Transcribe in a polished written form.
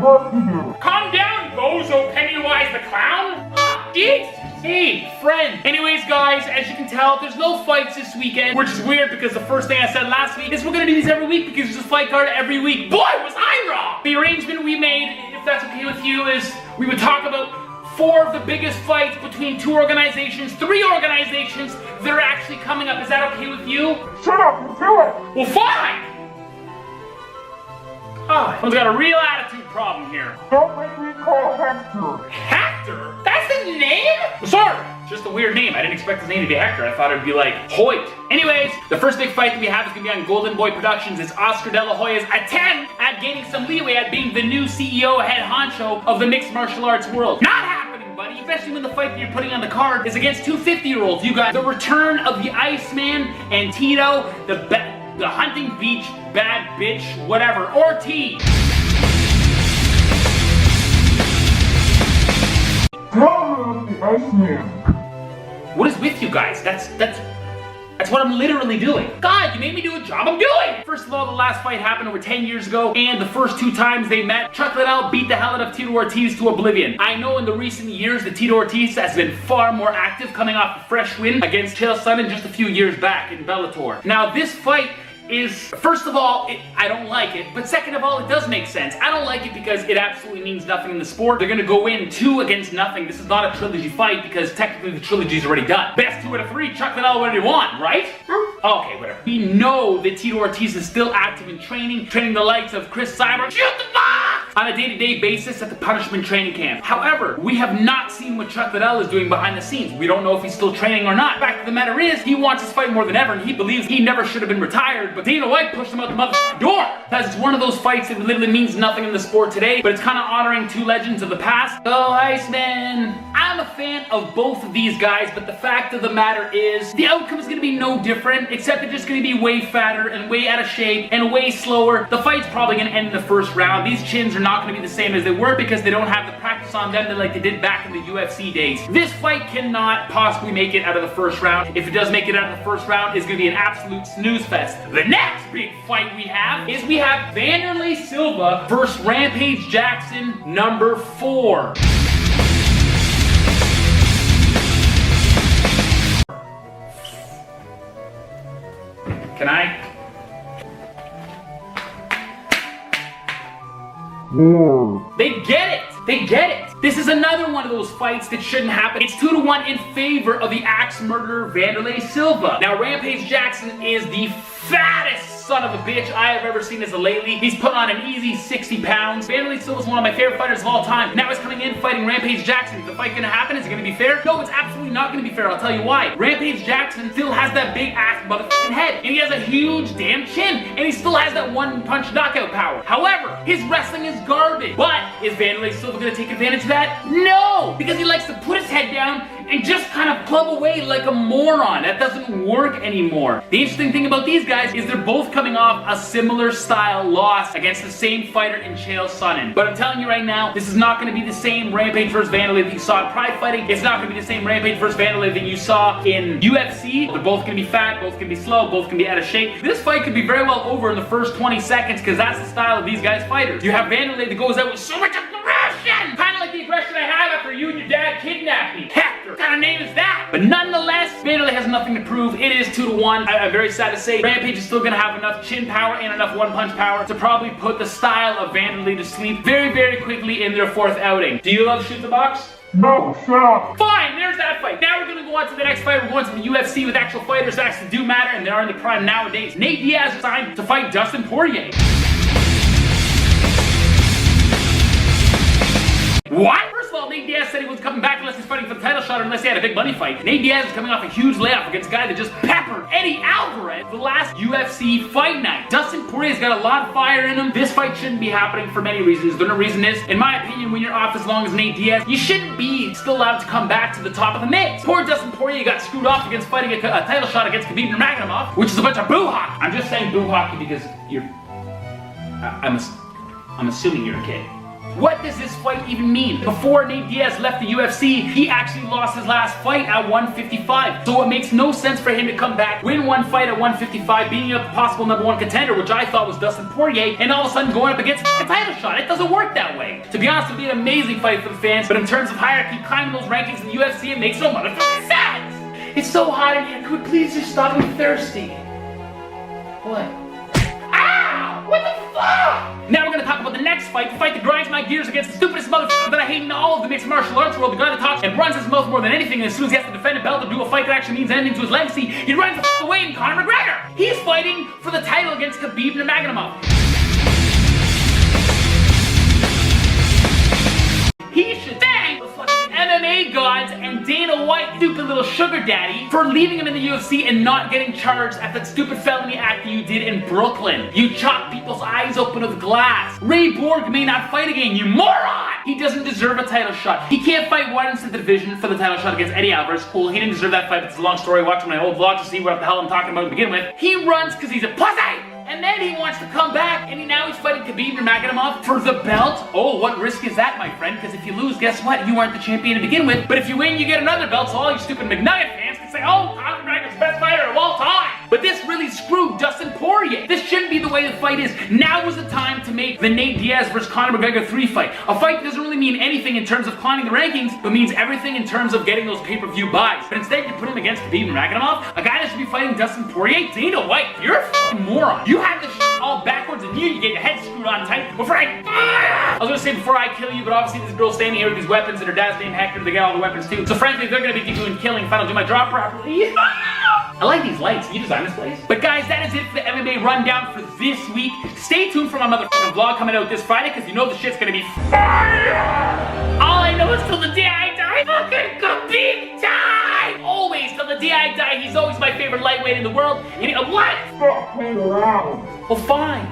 work to do. Calm down, bozo Pennywise the Clown. Jeez. Hey, friend. Anyways, guys, as you can tell, there's no fights this weekend, which is weird because the first thing I said last week is we're gonna do these every week because there's a fight card every week. Boy, was I wrong! The arrangement we made, if that's okay with you, is we would talk about 4 of the biggest fights between 2 organizations, 3 organizations that are actually coming up. Is that okay with you? Shut up and do it! Well, fine! Oh, someone's got a real attitude problem here. Don't make me call Hector. Hector? That's his name? Sorry, just a weird name. I didn't expect his name to be Hector. I thought it would be like Hoyt. Anyways, the first big fight that we have is going to be on Golden Boy Productions. It's Oscar De La Hoya's attempt at gaining some leeway at being the new CEO, head honcho of the mixed martial arts world. Not happening, buddy. Especially when the fight that you're putting on the card is against 2 50-year-olds. You got the return of the Iceman and TITO, the Hunting Beach bad bitch, whatever, Ortiz. Tell me the Iceman. What is with you guys? That's what I'm literally doing. God, you made me do a job I'm doing! First of all, the last fight happened over 10 years ago, and the first 2 times they met, Chuck Liddell beat the hell out of Tito Ortiz to oblivion. I know in the recent years that Tito Ortiz has been far more active, coming off a fresh win against Chael Sonnen just a few years back in Bellator. Now this fight is, first of all, I don't like it, but second of all, it does make sense. I don't like it because it absolutely means nothing in the sport. They're gonna go in 2 against nothing. This is not a trilogy fight because technically the trilogy's already done. Best 2 out of 3, Chuck Liddell, what do you want, right? Okay, whatever. We know that Tito Ortiz is still active in training the likes of Chris Cyber, shoot the box! On a day-to-day basis at the punishment training camp. However, we have not seen what Chuck Liddell is doing behind the scenes. We don't know if he's still training or not. The fact of the matter is, he wants this fight more than ever, and he believes he never should have been retired, but Dana White pushed him out the motherfucking door. Because it's one of those fights that literally means nothing in the sport today, but it's kind of honoring 2 legends of the past. Oh, Iceman. I'm a fan of both of these guys, but the fact of the matter is, the outcome is going to be no different, except it's just going to be way fatter and way out of shape and way slower. The fight's probably going to end in the first round. These chins are not going to be the same as they were because they don't have the practice on them like they did back in the UFC days. This fight cannot possibly make it out of the first round. If it does make it out of the first round, it's going to be an absolute snooze fest. The next big fight we have Wanderlei Silva versus Rampage Jackson number 4. Can I? They get it! They get it! This is another one of those fights that shouldn't happen. It's 2-1 in favor of the axe murderer Wanderlei Silva. Now, Rampage Jackson is the fattest son of a bitch I have ever seen as a lately. He's put on an easy 60 pounds. Wanderlei Silva is one of my favorite fighters of all time. Now he's coming in fighting Rampage Jackson. Is the fight gonna happen? Is it gonna be fair? No, it's absolutely not gonna be fair. I'll tell you why. Rampage Jackson still has that big ass motherfucking head, and he has a huge damn chin, and he still has that 1-punch knockout power. However, his wrestling is garbage. But is Wanderlei Silva gonna take advantage of that? No! Because he likes to put his head down and just kind of club away like a moron. That doesn't work anymore. The interesting thing about these guys is they're both coming off a similar style loss against the same fighter in Chael Sonnen. But I'm telling you right now, this is not going to be the same Rampage versus Wanderlei that you saw in Pride Fighting. It's not going to be the same Rampage versus Wanderlei that you saw in UFC. They're both going to be fat, both going to be slow, both going to be out of shape. This fight could be very well over in the first 20 seconds because that's the style of these guys' fighters. You have Wanderlei that goes out with so much aggression! Kind of like the aggression I had after you and your dad kidnapped me. Hector! What kind of name is that? But nonetheless, Wanderlei has nothing to prove. It is 2-1. I'm very sad to say Rampage is still going to have enough chin power and enough 1-punch power to probably put the style of Wanderlei to sleep very, very quickly in their 4th outing. Do you love Shoot the Box? No, shut up. Fine, there's that fight. Now we're going to go on to the next fight. We're going to the UFC with actual fighters that actually do matter, and they are in the prime nowadays. Nate Diaz is signed to fight Dustin Poirier. What? First of all, Nate Diaz said he was coming back unless he's fighting for the title shot or unless he had a big money fight. Nate Diaz is coming off a huge layoff against a guy that just peppered Eddie Alvarez the last UFC fight night. Dustin Poirier's got a lot of fire in him. This fight shouldn't be happening for many reasons. The reason is, in my opinion, when you're off as long as Nate Diaz, you shouldn't be still allowed to come back to the top of the mix. Poor Dustin Poirier got screwed off against fighting a title shot against Khabib Nurmagomedov, which is a bunch of boo hockey. I'm just saying boo hockey because you're... I'm assuming you're a kid. What does this fight even mean? Before Nate Diaz left the UFC, he actually lost his last fight at 155. So it makes no sense for him to come back, win one fight at 155, beating up the possible #1 contender, which I thought was Dustin Poirier, and all of a sudden going up against a title shot. It doesn't work that way. To be honest, it would be an amazing fight for the fans, but in terms of hierarchy, climbing those rankings in the UFC, it makes no motherfucking sense. It's so hot in here. Could we please just stop? I'm thirsty. What? Ow! What the fuck? Now we're gonna talk about the next fight, the fight that grinds my gears against the stupidest motherfucker that I hate in all of the mixed martial arts world, the guy that talks and runs his mouth more than anything, and as soon as he has to defend a belt or do a fight that actually means anything to his legacy, he runs the fuck away in Conor McGregor. He's fighting for the title against Khabib Nurmagomedov. He should thank the fucking MMA gods and Dana White, stupid little sugar daddy, for leaving him in the UFC and not getting charged at that stupid felony act that you did in Brooklyn. You chopped people's eyes open with glass. Ray Borg may not fight again, you moron! He doesn't deserve a title shot. He can't fight once in the division for the title shot against Eddie Alvarez. Cool, he didn't deserve that fight, but it's a long story. Watch my old vlog to see what the hell I'm talking about to begin with. He runs because he's a pussy! And then he wants to come back, and now he's fighting Khabib Nurmagomedov for the belt. Oh, what risk is that, my friend? Because if you lose, guess what? You aren't the champion to begin with. But if you win, you get another belt, so all you stupid McNugget fans can say, oh, Conor McGregor's the best fighter of all time. But this really screwed Dustin Poirier. This shouldn't be the way the fight is. Now was the time to make the Nate Diaz versus Conor McGregor 3 fight. A fight that doesn't really mean anything in terms of climbing the rankings, but means everything in terms of getting those pay-per-view buys. But instead, you put him against Khabib Nurmagomedov, a guy that should be fighting Dustin Poirier. Dana White, you're a fucking moron. You have this shit all backwards and you get your head screwed on tight before I was gonna say before I kill you, but obviously this girl's standing here with these weapons and her dad's named Hector, they got all the weapons too. So frankly, they're gonna be doing killing if I don't do my job properly. I like these lights. You designed this place. But guys, that is it for the MMA rundown for this week. Stay tuned for my motherfucking vlog coming out this Friday, because you know the shit's gonna be fire! All I know is till the day I die, fucking Khabib time! Always, till the day I die, he's always my favorite lightweight in the world. And what? Stop playing around. Well, fine.